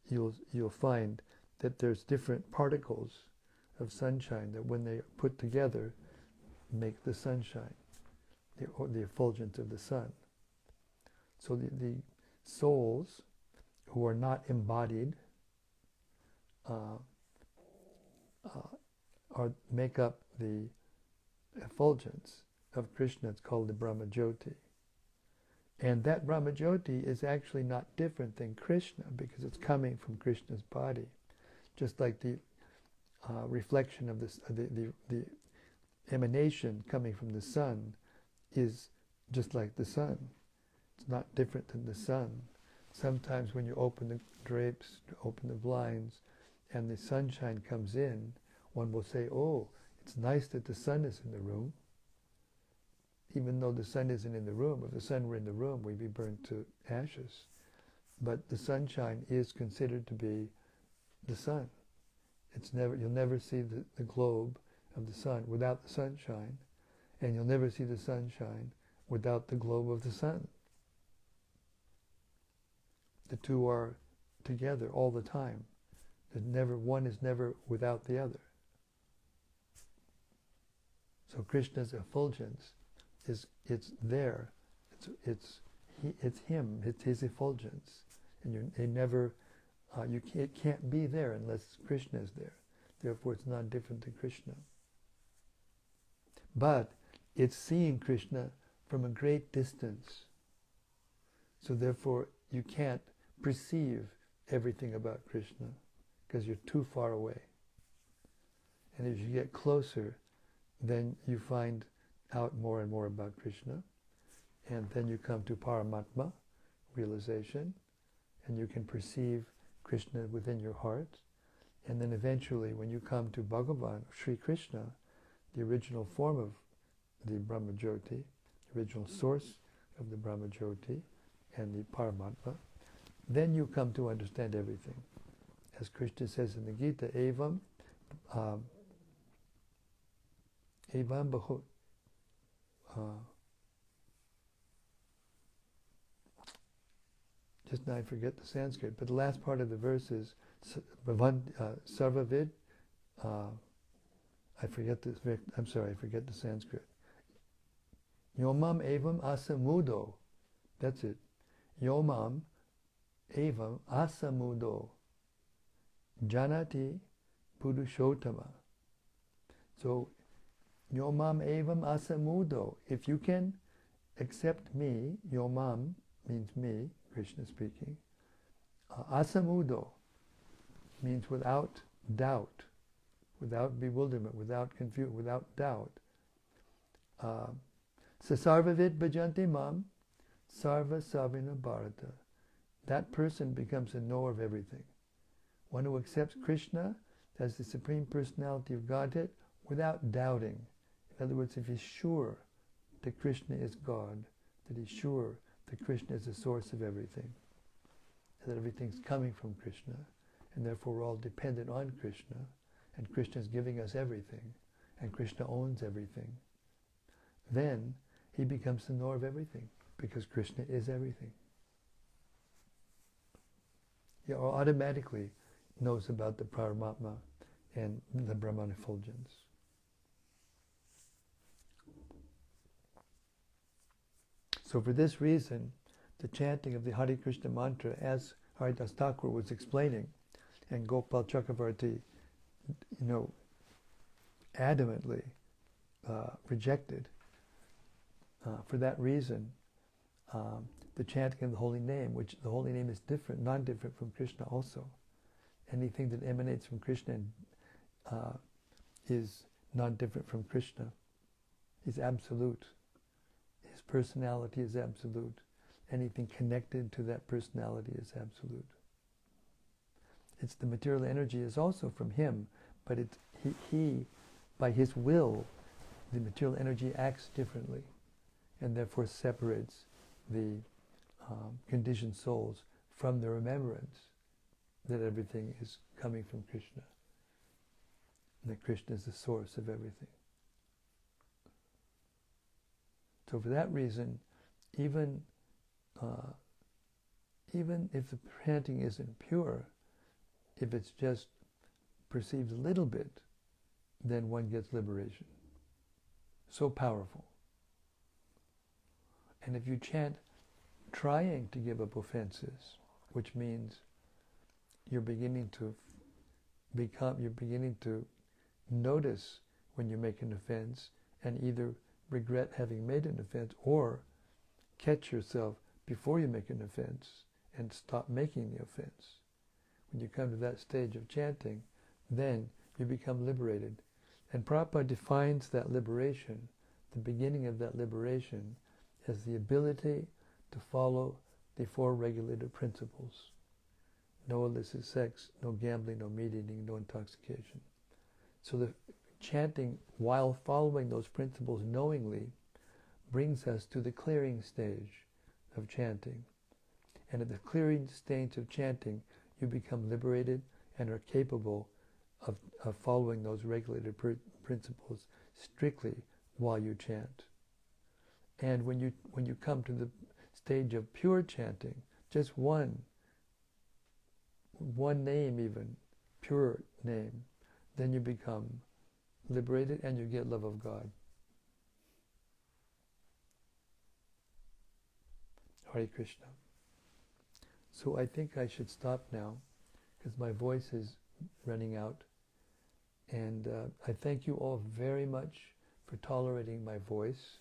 you'll find that there's different particles of sunshine that when they are put together make the sunshine, the effulgence of the sun. So the souls who are not embodied make up the effulgence of Krishna. It's called the Brahma Jyoti. And that Brahma Jyoti is actually not different than Krishna because it's coming from Krishna's body. Just like the reflection of this, the emanation coming from the sun is just like the sun. It's not different than the sun. Sometimes when you open the drapes, open the blinds, and the sunshine comes in, one will say, oh, it's nice that the sun is in the room. Even though the sun isn't in the room, if the sun were in the room, we'd be burnt to ashes. But the sunshine is considered to be the sun. You'll never see the globe of the sun without the sunshine, and you'll never see the sunshine without the globe of the sun. The two are together all the time. One is never without the other. So Krishna's effulgence it's there. It's him. It's his effulgence, and it can't be there unless Krishna is there. Therefore, it's not different than Krishna. But it's seeing Krishna from a great distance. So therefore, you can't perceive everything about Krishna because you're too far away. And as you get closer, then you find out more and more about Krishna, and then you come to Paramatma, realization, and you can perceive Krishna within your heart, And then eventually when you come to Bhagavan, Sri Krishna, the original form of the Brahma-jyoti, the original source of the Brahma-jyoti and the Paramatma, then you come to understand everything. As Krishna says in the Gita, evam bahu, just now I forget the Sanskrit, but the last part of the verse is sarvavid, I forget the Sanskrit. Yomam evam asamudo, that's it. Yomam evam asamudo, janati purushottama. So, yomam evam asamudo, if you can accept me, yomam means me, Krishna speaking, asamudo means without doubt, without bewilderment, without confusion, without doubt. Sasarvavid bhajanti mam, sarva savina bharata. That person becomes a knower of everything. One who accepts Krishna as the Supreme Personality of Godhead without doubting. In other words, if he's sure that Krishna is God, that he's sure that Krishna is the source of everything, that everything's coming from Krishna, and therefore we're all dependent on Krishna, and Krishna is giving us everything, and Krishna owns everything, then he becomes the knower of everything, because Krishna is everything. He automatically knows about the Paramatma and the Brahman effulgence. So for this reason, the chanting of the Hare Krishna mantra, as Haridāsa Ṭhākura was explaining, and Gopal Chakravarti, adamantly rejected. For that reason, the chanting of the holy name, which the holy name is different, non-different from Krishna also. Anything that emanates from Krishna is non-different from Krishna, is absolute. His personality is absolute. Anything connected to that personality is absolute. It's the material energy is also from him, but it's he by his will, the material energy acts differently, and therefore separates the conditioned souls from the remembrance that everything is coming from Krishna, and that Krishna is the source of everything. So for that reason, even if the chanting isn't pure, if it's just perceived a little bit, then one gets liberation. So powerful. And if you chant trying to give up offenses, which means you're beginning to notice when you make an offense and either regret having made an offense or catch yourself before you make an offense and stop making the offense. When you come to that stage of chanting, then you become liberated. And Prabhupada defines that liberation, the beginning of that liberation, as the ability to follow the four regulative principles. No illicit sex, no gambling, no meat eating, no intoxication. So the chanting, while following those principles knowingly, brings us to the clearing stage of chanting. And at the clearing stage of chanting, you become liberated and are capable of following those regulated principles strictly while you chant. And when you come to the stage of pure chanting, just one name even, pure name, then you become liberated and you get love of God. Hare Krishna. So I think I should stop now because my voice is running out. And I thank you all very much for tolerating my voice.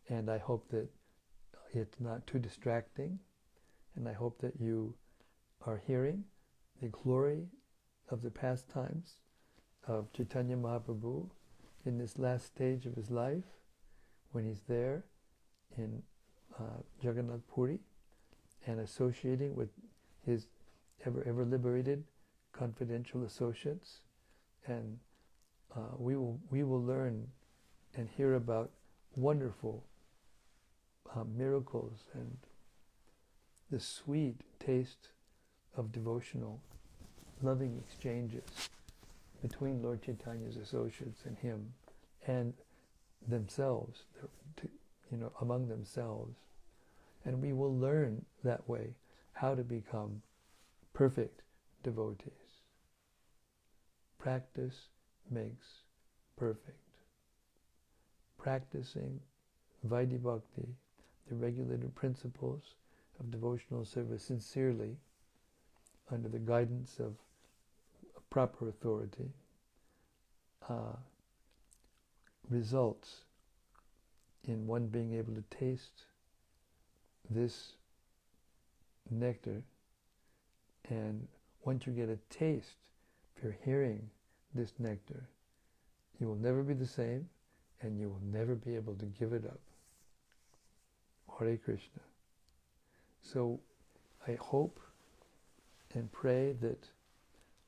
And I hope that it's not too distracting. And I hope that you are hearing the glory of the pastimes of Chaitanya Mahaprabhu in this last stage of his life, when he's there in Jagannath Puri and associating with his ever liberated confidential associates, and we will learn and hear about wonderful miracles and the sweet taste of devotional, loving exchanges between Lord Chaitanya's associates and him, and themselves, among themselves. And we will learn that way how to become perfect devotees. Practice makes perfect. Practicing Vaidhi Bhakti, the regulated principles of devotional service sincerely, under the guidance of proper authority, results in one being able to taste this nectar. And once you get a taste, if you're hearing this nectar, you will never be the same, and you will never be able to give it up. Hare Krishna. So I hope and pray that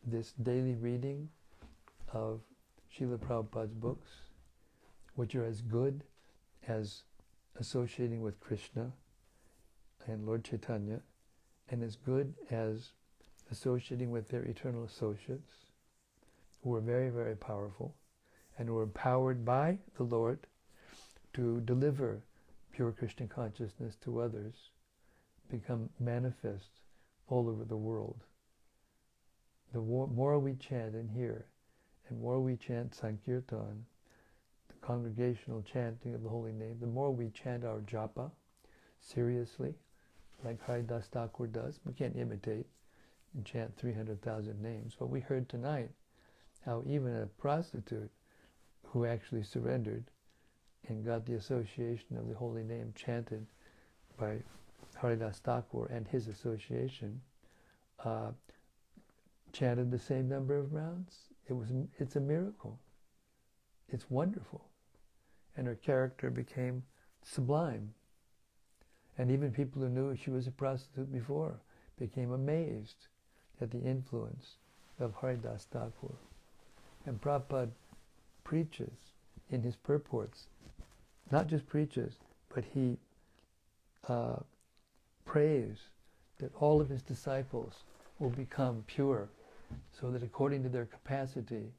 this daily reading of Srila Prabhupada's books, which are as good as associating with Krishna and Lord Chaitanya, and as good as associating with their eternal associates, who are very, very powerful, and who are empowered by the Lord to deliver pure Krishna consciousness to others, become manifest all over the world. The more we chant and hear, and more we chant Sankirtan, the congregational chanting of the holy name, the more we chant our japa seriously, like Haridāsa Ṭhākura does. We can't imitate and chant 300,000 names. But we heard tonight how even a prostitute who actually surrendered and got the association of the holy name chanted by Haridāsa Ṭhākura and his association, chanted the same number of rounds. It's a miracle. It's wonderful. And her character became sublime. And even people who knew she was a prostitute before became amazed at the influence of Haridāsa Ṭhākura. And Prabhupada preaches in his purports, not just preaches, but he prays that all of his disciples will become pure, so that according to their capacity,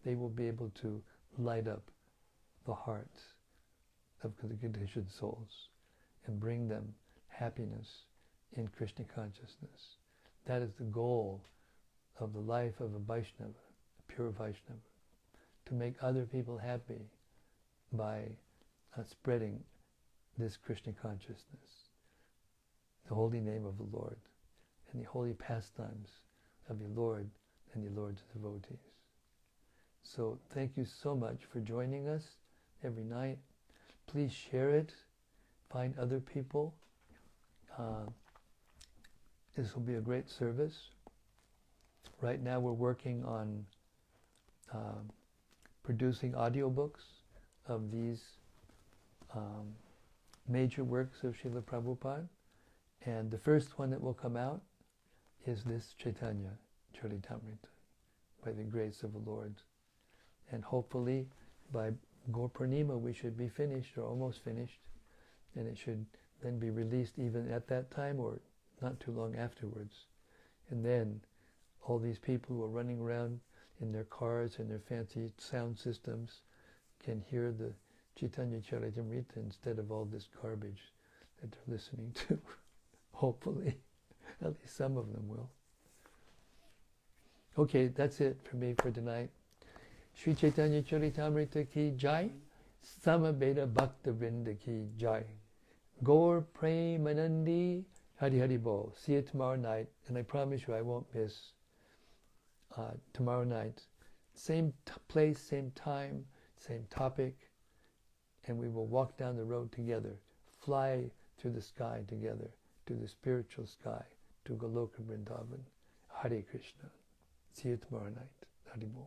they will be able to light up the hearts of the conditioned souls and bring them happiness in Krishna consciousness. That is the goal of the life of a Vaishnava, a pure Vaishnava, to make other people happy by spreading this Krishna consciousness, the holy name of the Lord, and the holy pastimes of the Lord and the Lord's devotees. So thank you so much for joining us every night. Please share it. Find other people. This will be a great service. Right now we're working on producing audiobooks of these major works of Srila Prabhupada. And the first one that will come out is this Caitanya-caritämrta, by the grace of the Lord. And hopefully by Gaur Purnima we should be finished, or almost finished, and it should then be released even at that time or not too long afterwards. And then all these people who are running around in their cars and their fancy sound systems can hear the Caitanya-caritämrta instead of all this garbage that they're listening to. Hopefully, at least some of them will. Okay, that's it for me for tonight. Shri Caitanya-caritämrta ki jai, Samaveda Bhakta Vrinda ki jai. Gaur Premanandi, Hari Hari Bol. See you tomorrow night, and I promise you I won't miss tomorrow night. Same place, same time, same topic, and we will walk down the road together, fly through the sky together, to the spiritual sky, to Goloka Vrindavan. Hare Krishna. See you tomorrow night. Hari Bol.